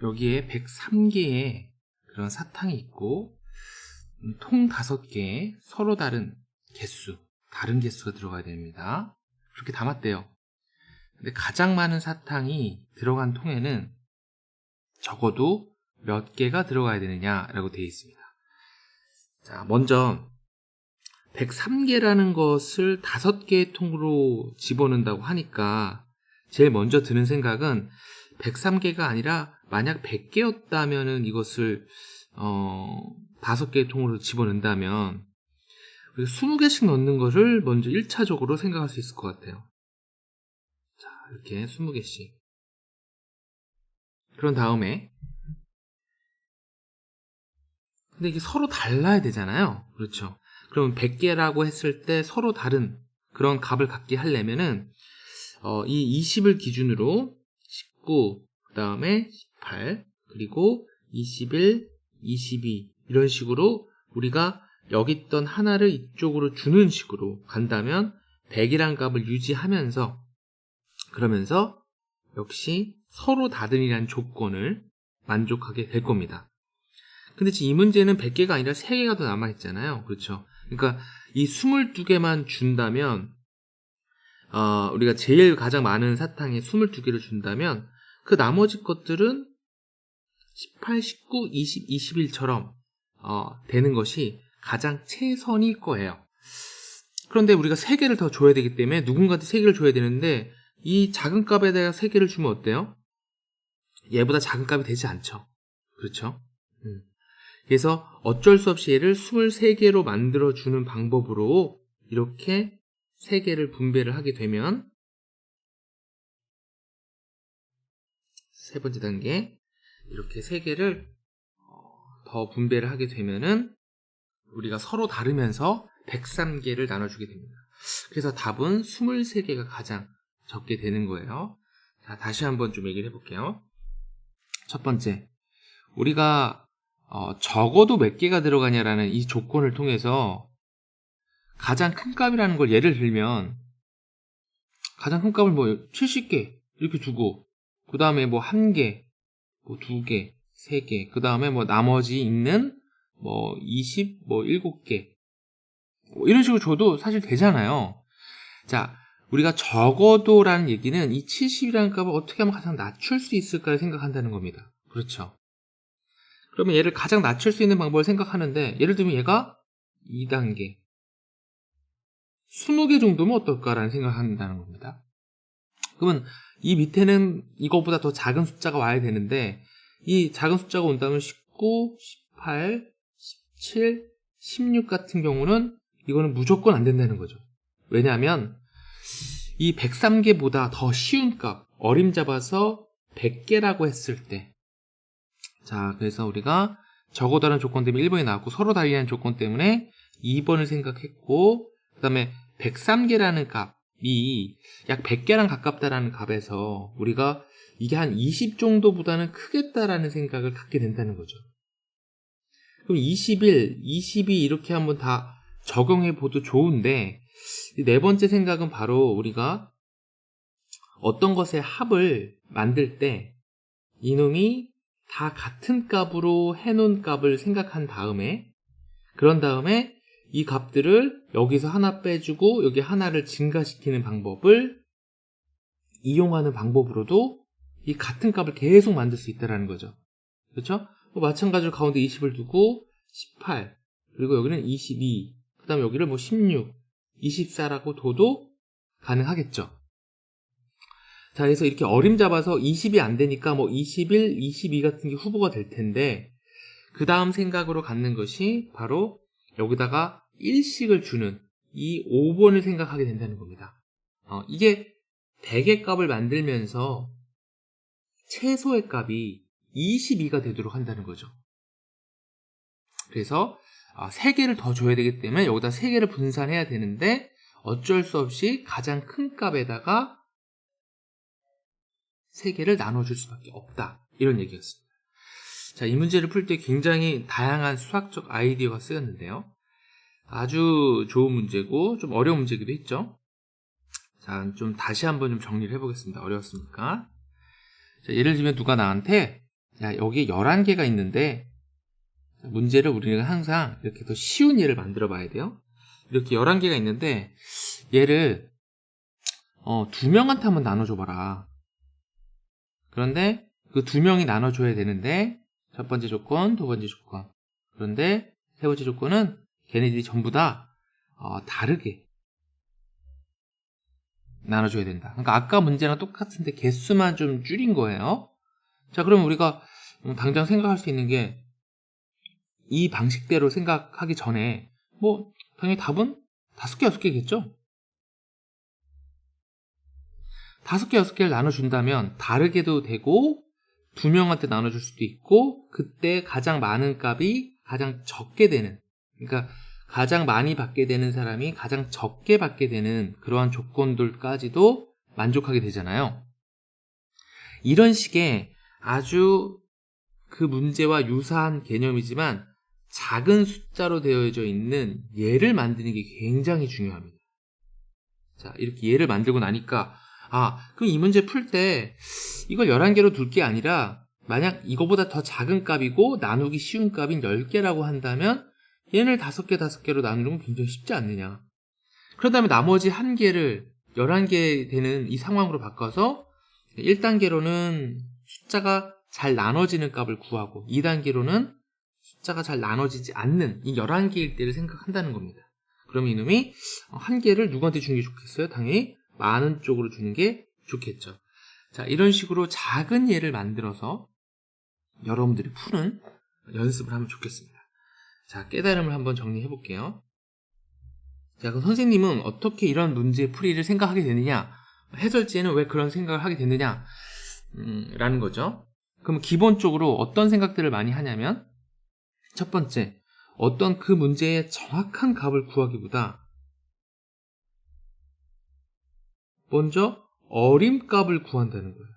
여기에 103개의 그런 사탕이 있고 통 5개에 서로 다른 개수가 들어가야 됩니다. 그렇게 담았대요. 근데 가장 많은 사탕이 들어간 통에는 적어도 몇 개가 들어가야 되느냐라고 되어 있습니다. 자, 먼저 103개라는 것을 5개의 통으로 집어넣는다고 하니까 제일 먼저 드는 생각은 103개가 아니라 만약 100개였다면은 이것을 5개의 통으로 집어넣는다면 20개씩 넣는 것을 먼저 1차적으로 생각할 수 있을 것 같아요. 자, 이렇게 20개씩. 그런 다음에 근데 이게 서로 달라야 되잖아요. 그렇죠. 그럼 100개라고 했을 때 서로 다른 그런 값을 갖게 하려면은 이 20을 기준으로 19, 그 다음에 18, 그리고 21, 22 이런 식으로 우리가 여기 있던 하나를 이쪽으로 주는 식으로 간다면 100이란 값을 유지하면서 그러면서 역시 서로 다른이라는 조건을 만족하게 될 겁니다. 근데 지금 이 문제는 100개가 아니라 3개가 더 남아있잖아요. 그렇죠. 그러니까 이 22개만 준다면 우리가 제일 가장 많은 사탕에 22개를 준다면 그 나머지 것들은 18, 19, 20, 21처럼 되는 것이 가장 최선일 거예요. 그런데 우리가 3개를 더 줘야 되기 때문에 누군가한테 3개를 줘야 되는데 이 작은 값에다가 3개를 주면 어때요? 얘보다 작은 값이 되지 않죠. 그렇죠? 그래서 어쩔 수 없이 얘를 23개로 만들어주는 방법으로 이렇게 3개를 분배를 하게 되면 세 번째 단계 이렇게 3개를 더 분배를 하게 되면은 우리가 서로 다르면서 103개를 나눠주게 됩니다. 그래서 답은 23개가 가장 적게 되는 거예요. 자, 다시 한번 좀 얘기를 해볼게요. 첫 번째, 우리가 적어도 몇 개가 들어가냐라는 이 조건을 통해서 가장 큰 값이라는 걸 예를 들면 가장 큰 값을 뭐 70개 이렇게 주고 그 다음에 뭐 1개, 뭐 2개, 3개 그 다음에 뭐 나머지 있는 뭐 20, 뭐 7개 뭐 이런 식으로 줘도 사실 되잖아요. 자, 우리가 적어도라는 얘기는 이 70이라는 값을 어떻게 하면 가장 낮출 수 있을까를 생각한다는 겁니다. 그렇죠. 그러면 얘를 가장 낮출 수 있는 방법을 생각하는데 예를 들면 얘가 2단계 20개 정도면 어떨까라는 생각을 한다는 겁니다. 그러면 이 밑에는 이거보다 더 작은 숫자가 와야 되는데 이 작은 숫자가 온다면 19, 18, 17, 16 같은 경우는 이거는 무조건 안 된다는 거죠. 왜냐하면 이 103개보다 더 쉬운 값, 어림잡아서 100개라고 했을 때 자, 그래서 우리가 적어다라는 조건 때문에 1번이 나왔고 서로 다르다는 조건 때문에 2번을 생각했고 그 다음에 103개라는 값이 약 100개랑 가깝다라는 값에서 우리가 이게 한 20 정도보다는 크겠다라는 생각을 갖게 된다는 거죠. 그럼 21, 22 이렇게 한번 다 적용해 봐도 좋은데 네 번째 생각은 바로 우리가 어떤 것의 합을 만들 때 이놈이 다 같은 값으로 해놓은 값을 생각한 다음에 그런 다음에 이 값들을 여기서 하나 빼주고 여기 하나를 증가시키는 방법을 이용하는 방법으로도 이 같은 값을 계속 만들 수 있다는 거죠. 그렇죠? 마찬가지로 가운데 20을 두고 18 그리고 여기는 22 그 다음에 여기를 뭐 16, 24라고 둬도 가능하겠죠. 자, 그래서 이렇게 어림잡아서 20이 안 되니까 뭐 21, 22 같은 게 후보가 될 텐데 그 다음 생각으로 갖는 것이 바로 여기다가 1씩을 주는 이 5번을 생각하게 된다는 겁니다. 이게 대개 값을 만들면서 최소의 값이 22가 되도록 한다는 거죠. 그래서 3개를 더 줘야 되기 때문에 여기다 3개를 분산해야 되는데 어쩔 수 없이 가장 큰 값에다가 3개를 나눠줄 수밖에 없다. 이런 얘기였습니다. 자, 이 문제를 풀 때 굉장히 다양한 수학적 아이디어가 쓰였는데요. 아주 좋은 문제고 좀 어려운 문제기도 했죠. 자, 좀 다시 한번 좀 정리를 해보겠습니다. 어려웠습니까? 자, 예를 들면 누가 나한테 자, 여기에 11개가 있는데 문제를 우리는 항상 이렇게 더 쉬운 예를 만들어 봐야 돼요. 이렇게 11개가 있는데 얘를 2명한테 한번 나눠줘 봐라. 그런데 그 2명이 나눠줘야 되는데 첫 번째 조건, 두 번째 조건. 그런데 세 번째 조건은 걔네들이 전부 다 다르게 나눠줘야 된다. 그러니까 아까 문제랑 똑같은데 개수만 좀 줄인 거예요. 자, 그럼 우리가 당장 생각할 수 있는 게 이 방식대로 생각하기 전에 뭐 당연히 답은 5개, 6개겠죠? 5개, 6개를 나눠준다면 다르게도 되고 2명한테 나눠줄 수도 있고 그때 가장 많은 값이 가장 적게 되는, 그러니까 가장 많이 받게 되는 사람이 가장 적게 받게 되는 그러한 조건들까지도 만족하게 되잖아요. 이런 식의 아주 그 문제와 유사한 개념이지만 작은 숫자로 되어져 있는 예를 만드는 게 굉장히 중요합니다. 자, 이렇게 예를 만들고 나니까 그럼 이 문제 풀 때 이걸 11개로 둘 게 아니라 만약 이거보다 더 작은 값이고 나누기 쉬운 값인 10개라고 한다면 얘를 5개, 5개로 나누는 건 굉장히 쉽지 않느냐. 그러다면 나머지 1개를 11개 되는 이 상황으로 바꿔서 1단계로는 숫자가 잘 나눠지는 값을 구하고 2단계로는 숫자가 잘 나눠지지 않는 이 11개일 때를 생각한다는 겁니다. 그러면 이놈이 1개를 누구한테 주는 게 좋겠어요? 당연히 많은 쪽으로 주는 게 좋겠죠. 자, 이런 식으로 작은 예를 만들어서 여러분들이 푸는 연습을 하면 좋겠습니다. 자, 깨달음을 한번 정리해 볼게요. 자, 그럼 선생님은 어떻게 이런 문제 풀이를 생각하게 되느냐, 해설지에는 왜 그런 생각을 하게 되느냐 라는 거죠. 그럼 기본적으로 어떤 생각들을 많이 하냐면 첫 번째, 어떤 그 문제의 정확한 값을 구하기보다 먼저 어림값을 구한다는 거예요.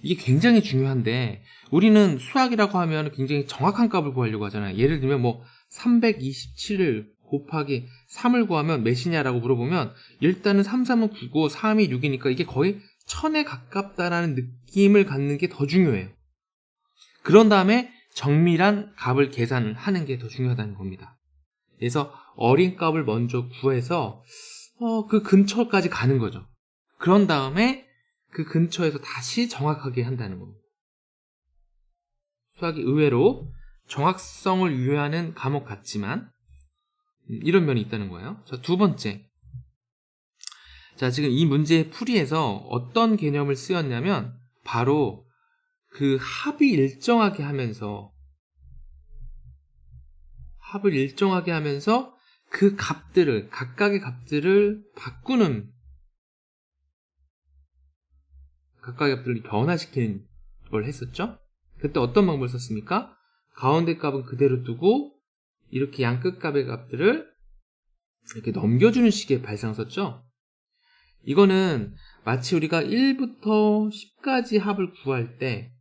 이게 굉장히 중요한데 우리는 수학이라고 하면 굉장히 정확한 값을 구하려고 하잖아요. 예를 들면 뭐 327을 곱하기 3을 구하면 몇이냐라고 물어보면 일단은 3, 3은 9고 3이 6이니까 이게 거의 1000에 가깝다라는 느낌을 갖는 게 더 중요해요. 그런 다음에 정밀한 값을 계산하는 게 더 중요하다는 겁니다. 그래서 어린 값을 먼저 구해서 그 근처까지 가는 거죠. 그런 다음에 그 근처에서 다시 정확하게 한다는 겁니다. 수학이 의외로 정확성을 유효하는 과목 같지만 이런 면이 있다는 거예요. 자, 두 번째. 자, 지금 이 문제의 풀이에서 어떤 개념을 쓰였냐면 바로 그 합이 일정하게 하면서 그 값들을, 각각의 값들을 바꾸는, 각각의 값들을 변화시키는 걸 했었죠. 그때 어떤 방법을 썼습니까? 가운데 값은 그대로 두고 이렇게 양 끝값의 값들을 이렇게 넘겨주는 식의 발상을 썼죠. 이거는 마치 우리가 1부터 10까지 합을 구할 때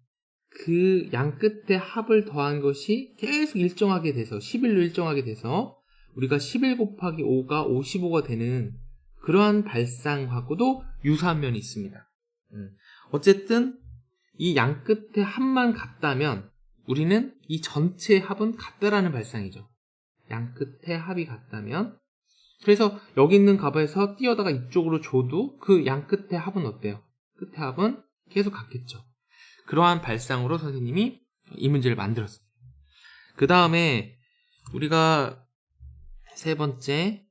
그 양 끝에 합을 더한 것이 계속 일정하게 돼서 11로 일정하게 돼서 우리가 11 곱하기 5가 55가 되는 그러한 발상하고도 유사한 면이 있습니다. 어쨌든 이 양 끝에 합만 같다면 우리는 이 전체의 합은 같다라는 발상이죠. 양 끝에 합이 같다면, 그래서 여기 있는 값에서 띄어다가 이쪽으로 줘도 그 양 끝에 합은 어때요? 끝에 합은 계속 같겠죠. 그러한 발상으로 선생님이 이 문제를 만들었습니다. 그 다음에 우리가 세 번째,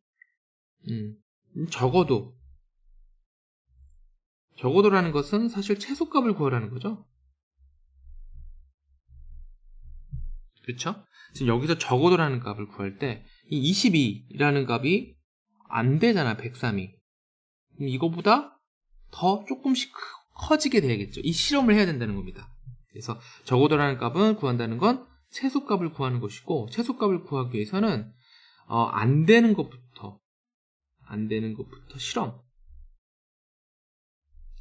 적어도라는 것은 사실 최소값을 구하라는 거죠. 그렇죠? 지금 여기서 적어도라는 값을 구할 때 이 22라는 값이 안 되잖아, 103이. 이거보다 더 조금씩 커지게 돼야겠죠. 이 실험을 해야 된다는 겁니다. 그래서 적어도라는 값을 구한다는 건 최소값을 구하는 것이고, 최소값을 구하기 위해서는 안 되는 것부터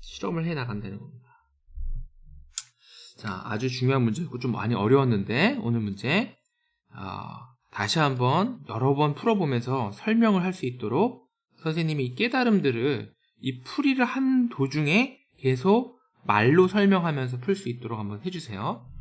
실험을 해 나간다는 겁니다. 자, 아주 중요한 문제였고 좀 많이 어려웠는데 오늘 문제 다시 한번 여러 번 풀어보면서 설명을 할 수 있도록 선생님이 이 깨달음들을 이 풀이를 한 도중에 계속 말로 설명하면서 풀 수 있도록 한번 해주세요.